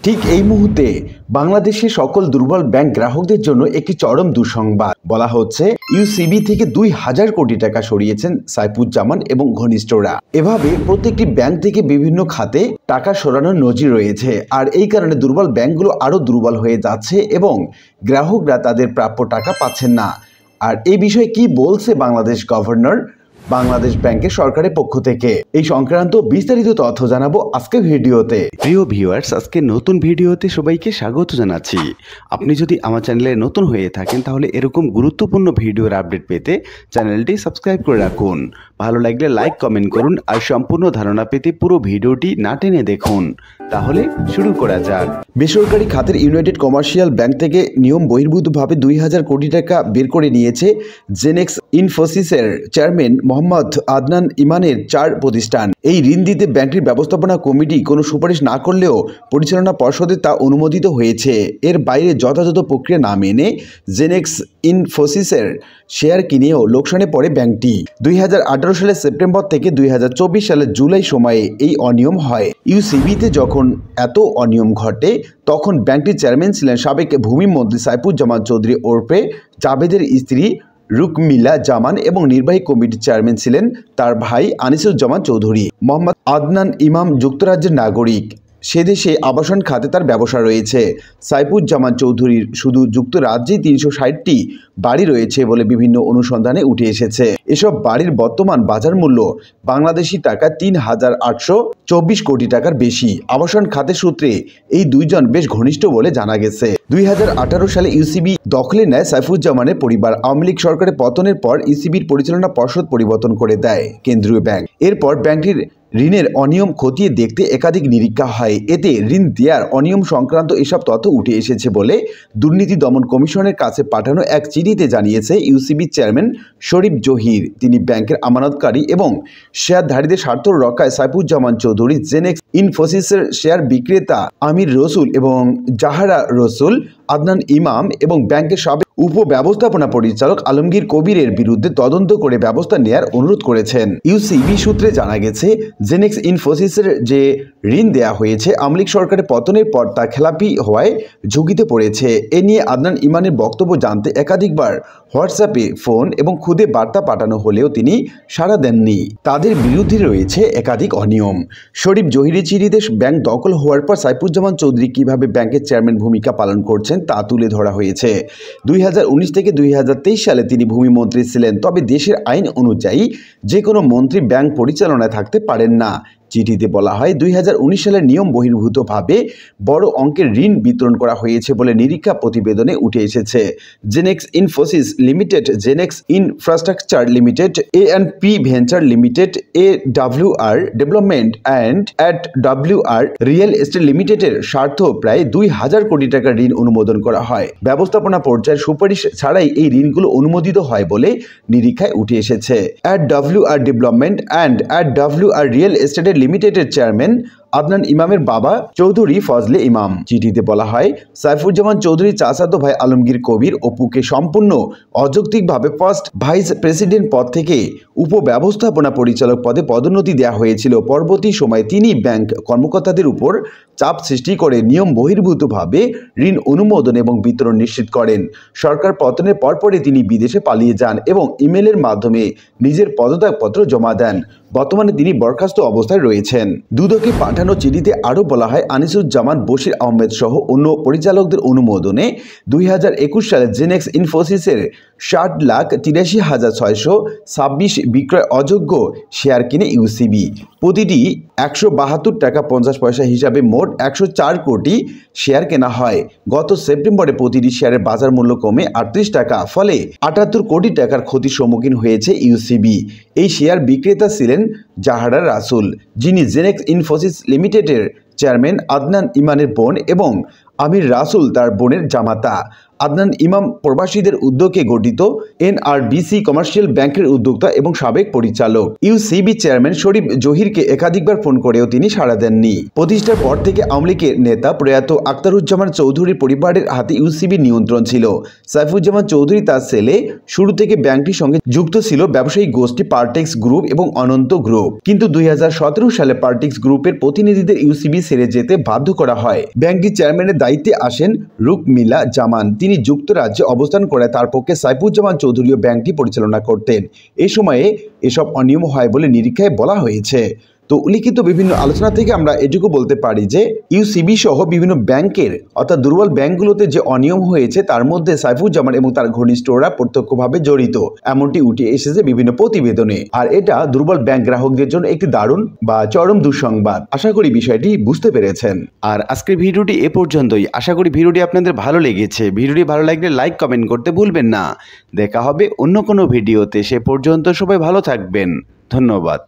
ঠিক এই মুহূর্তে বাংলাদেশের সকল দুর্বল ব্যাংক গ্রাহকদের জন্য একটি চরম দুঃসংবাদ। বলা হচ্ছে ইউসিবি থেকে ২,০০০ কোটি টাকা সরিয়েছেন সাইফুজ্জামান এবং ঘনিষ্ঠরা। এভাবে প্রত্যেকটি ব্যাংক থেকে বিভিন্ন খাতে টাকা সরানোর নজির রয়েছে। আর এই কারণে দুর্বল ব্যাংকগুলো আরও দুর্বল হয়ে যাচ্ছে এবং গ্রাহকরা তাদের প্রাপ্য টাকা পাচ্ছেন না। আর এই বিষয়ে কি বলছে বাংলাদেশ গভর্নর, বাংলাদেশ ব্যাংকের সরকারের পক্ষ থেকে, এই সংক্রান্ত বিস্তারিত তথ্য জানাবো আজকের ভিডিওতে। প্রিয় ভিউয়ার্স, আজকে নতুন ভিডিওতে সবাইকে স্বাগত জানাচ্ছি। আপনি যদি আমার চ্যানেলে নতুন হয়ে থাকেন তাহলে এরকম গুরুত্বপূর্ণ ভিডিওর আপডেট পেতে চ্যানেলটি সাবস্ক্রাইব করে রাখুন। ভালো লাগলে লাইক কমেন্ট করুন আর সম্পূর্ণ ধারণা পেতে পুরো ভিডিওটি না টেনে দেখুন। তাহলে শুরু করা যাক। বেসরকারি খাতের ইউনাইটেড কমার্শিয়াল ব্যাংক থেকে নিয়ম বহির্ভূতভাবে ২,০০০ কোটি টাকা বের করে নিয়েছে জেনেক্স ইনফোসিসের চেয়ারম্যান মোহাম্মদ আদনান ইমানের 4 প্রতিষ্ঠান। এই ঋণ দিতে ব্যাংকটির ব্যবস্থাপনা কমিটি কোনো সুপারিশ না করলেও পরিচালনা পর্ষদে তা অনুমোদিত হয়েছে। এর বাইরে যথাযথ প্রক্রিয়া না মেনে জেনেক্স ইনফোসিসের শেয়ার কিনেও লোকসানে পড়ে ব্যাংকটি। ২০১৮ সালের সেপ্টেম্বর থেকে ২০২৪ সালের জুলাই সময়ে এই অনিয়ম হয়। ইউসিবিতে যখন এত অনিয়ম ঘটে তখন ব্যাংকটির চেয়ারম্যান ছিলেন সাবেক ভূমিমন্ত্রী সাইফুজ্জামান চৌধুরী ওরফে জাবেদের স্ত্রী রুকমিলা জামান এবং নির্বাহী কমিটির চেয়ারম্যান ছিলেন তার ভাই আনিসুজ্জামান চৌধুরী। মোহাম্মদ আদনান ইমাম যুক্তরাজ্যের নাগরিক। সে দেশে আবাসন খাতে তার ব্যবসা রয়েছে। সাইফুজ্জামান চৌধুরীর শুধু যুক্তরাজ্যেই ৩৬০টি বাড়ি রয়েছে বলে বিভিন্ন অনুসন্ধানে উঠে এসেছে। এসব বাড়ির বর্তমান বাজার মূল্য বাংলাদেশি টাকা ৩,৮২৪ কোটি টাকার বেশি। আবাসন খাতের সূত্রে এই দুইজন বেশ ঘনিষ্ঠ বলে জানা গেছে। ২০১৮ সালে ইউসিবি দখলে নেয় সাইফুজ্জামানের পরিবার। আওয়ামী লীগ সরকারের পতনের পর ইউসিবির পরিচালনা পর্ষদ পরিবর্তন করে দেয় কেন্দ্রীয় ব্যাংক। এরপর ব্যাংকটির ঋণের অনিয়ম খতিয়ে দেখতে একাধিক নিরীক্ষা হয়। এতে ঋণ দেওয়ার অনিয়ম সংক্রান্ত এসব তথ্য উঠে এসেছে বলে দুর্নীতি দমন কমিশনের কাছে পাঠানো এক চিঠিতে জানিয়েছে ইউসিবির চেয়ারম্যান শরীফ জহির। তিনি ব্যাংকের আমানতকারী এবং শেয়ারধারীদের স্বার্থ রক্ষায় সাইফুজ্জামান চৌধুরী, জেনেক্স ইনফোসিসের শেয়ার বিক্রেতা আমির রসুল এবং জাহারা রসুল, আদনান ইমাম এবং ব্যাংকের সাবেক উপব্যবস্থাপনা পরিচালক আলমগীর কবিরের বিরুদ্ধে তদন্ত করে ব্যবস্থা নেয়ার অনুরোধ করেছেন। ইউসিবি সূত্রে জানা গেছে জেনেক্স ইনফোসিসের যে ঋণ দেয়া হয়েছে আওয়ামী লীগ সরকারের পতনের পর তা খেলাপি হওয়ায় ঝুঁকিতে পড়েছে। এ নিয়ে আদনান ইমানের বক্তব্য জানতে একাধিকবার হোয়াটসঅ্যাপে ফোন এবং খুদে বার্তা পাঠানো হলেও তিনি সাড়া দেননি। তাদের বিরুদ্ধে রয়েছে একাধিক অনিয়ম। শরীফ জহিরের চিঠিতে ব্যাংক দখল হওয়ার পর সাইফুজ্জামান চৌধুরী কিভাবে ব্যাংকের চেয়ারম্যান ভূমিকা পালন করছেন তা তুলে ধরা হয়েছে। ২০১৯ থেকে ২০২৩ সালে তিনি ভূমিমন্ত্রী ছিলেন। তবে দেশের আইন অনুযায়ী যে কোনো মন্ত্রী ব্যাংক পরিচালনায় থাকতে পারেন না। চিঠিতে বলা হয় ২০১৯ সালের নিয়ম বহির্ভূতভাবে বড় অঙ্কের ঋণ বিতরণ করা হয়েছে বলে নিরীক্ষা প্রতিবেদনে উঠে এসেছে। Genex Infosys limited, Genex infrastructure limited, এ&পি venture limited, AWR development and AWR real estate লিমিটেডের স্বার্থ প্রায় ২,০০০ কোটি টাকার ঋণ অনুমোদন করা হয়। ব্যবস্থাপনা পর্যায়ের সুপারিশ ছাড়াই এই ঋণগুলো অনুমোদিত হয় বলে নিরীক্ষায় উঠে এসেছে। AWR development and AWR real এস্টেটের লিমিটেডের চেয়ারম্যান আদনান ইমামের বাবা চৌধুরী ফজলে ইমাম। চিঠিতে বলা হয় সাইফুজ্জামান চৌধুরীর চাচাতো ভাই আলমগীর কবির অপুকে সম্পূর্ণ অযৌক্তিকভাবে ফার্স্ট ভাইস প্রেসিডেন্ট পদ থেকে উপব্যবস্থাপনা পরিচালক পদে পদোন্নতি দেওয়া হয়েছিল। পরবর্তী সময়ে তিনি ব্যাংক কর্মকর্তাদের উপর চাপ সৃষ্টি করে নিয়ম বহির্ভূতভাবে ঋণ অনুমোদন এবং বিতরণ নিশ্চিত করেন। সরকার পতনের পরপরই তিনি বিদেশে পালিয়ে যান এবং ইমেলের মাধ্যমে নিজের পদত্যাগপত্র জমা দেন। বর্তমানে তিনি বরখাস্ত অবস্থায় রয়েছেন। দুদকে পাঠানো চিঠিতে আরও বলা হয় আনিসুজ্জামান, বশির আহমেদ সহ অন্য পরিচালকদের অনুমোদনে ২০২১ সালে জেনেক্স ইনফোসিসের ৬০,৮৩,৬২৬ বিক্রয় অযোগ্য শেয়ার কিনে ইউসিবি। প্রতিটি ১৭২ টাকা ৫০ পয়সা হিসাবে মোট ১০৪ কোটি শেয়ার কেনা হয়। গত সেপ্টেম্বরে প্রতিটি শেয়ারের বাজার মূল্য কমে ৩৮ টাকা, ফলে ৭৮ কোটি টাকার ক্ষতির সম্মুখীন হয়েছে ইউসিবি। এই শেয়ার বিক্রেতা ছিলেন জাহারা রাসুল, যিনি জেনেক্স ইনফোসিস লিমিটেডের চেয়ারম্যান আদনান ইমানের বোন এবং আমির রাসুল তার বোনের জামাতা। আদনান ইমাম প্রবাসীদের উদ্যোগে গঠিত এনআরবিসি কমার্শিয়াল ব্যাংকের উদ্যোক্তা এবং সাবেক পরিচালক। ইউসিবি চেয়ারম্যান শরীফ জহিরকে একাধিকবার ফোন করেও তিনি সাড়া দেননি। প্রতিষ্ঠার পর থেকে আওয়ামী লীগের নেতা প্রয়াত আখতারুজ্জামান চৌধুরীর পরিবারের হাতে ইউসিবির নিয়ন্ত্রণ ছিল। সাইফুজ্জামান চৌধুরী তার ছেলে শুরু থেকে ব্যাংকটির সঙ্গে যুক্ত ছিল ব্যবসায়ী গোষ্ঠী পার্টেক্স গ্রুপ এবং অনন্ত গ্রুপ, কিন্তু 2017 সালে পার্টেক্স গ্রুপের প্রতিনিধিদের ইউসিবি ছেড়ে যেতে বাধ্য করা হয়। ব্যাংকটির চেয়ারম্যানের দায়িত্বে আসেন রুকমিলা জামান। তিনি যুক্তরাজ্যে অবস্থান করে তার পক্ষে সাইফুজ্জামান চৌধুরীও ব্যাংকটি পরিচালনা করতেন। এই সময়ে এসব অনিয়ম হয় বলে নিরীক্ষায় বলা হয়েছে। তো উল্লিখিত বিভিন্ন আলোচনা থেকে আমরা এটুকু বলতে পারি যে ইউসিবি সহ বিভিন্ন ব্যাংকের অর্থাৎ দুর্বল ব্যাংকগুলোতে যে অনিয়ম হয়েছে তার মধ্যে সাইফুজ্জামান এবং তার ঘনিষ্ঠরা প্রত্যক্ষভাবে জড়িত, এমনটি উঠে এসেছে বিভিন্ন প্রতিবেদনে। আর এটা দুর্বল ব্যাংক গ্রাহকদের জন্য একটি দারুণ বা চরম দুঃসংবাদ। আশা করি বিষয়টি বুঝতে পেরেছেন। আর আজকের ভিডিওটি এ পর্যন্তই। আশা করি ভিডিওটি আপনাদের ভালো লেগেছে। ভিডিওটি ভালো লাগলে লাইক কমেন্ট করতে ভুলবেন না। দেখা হবে অন্য কোনো ভিডিওতে। সে পর্যন্ত সবাই ভালো থাকবেন। ধন্যবাদ।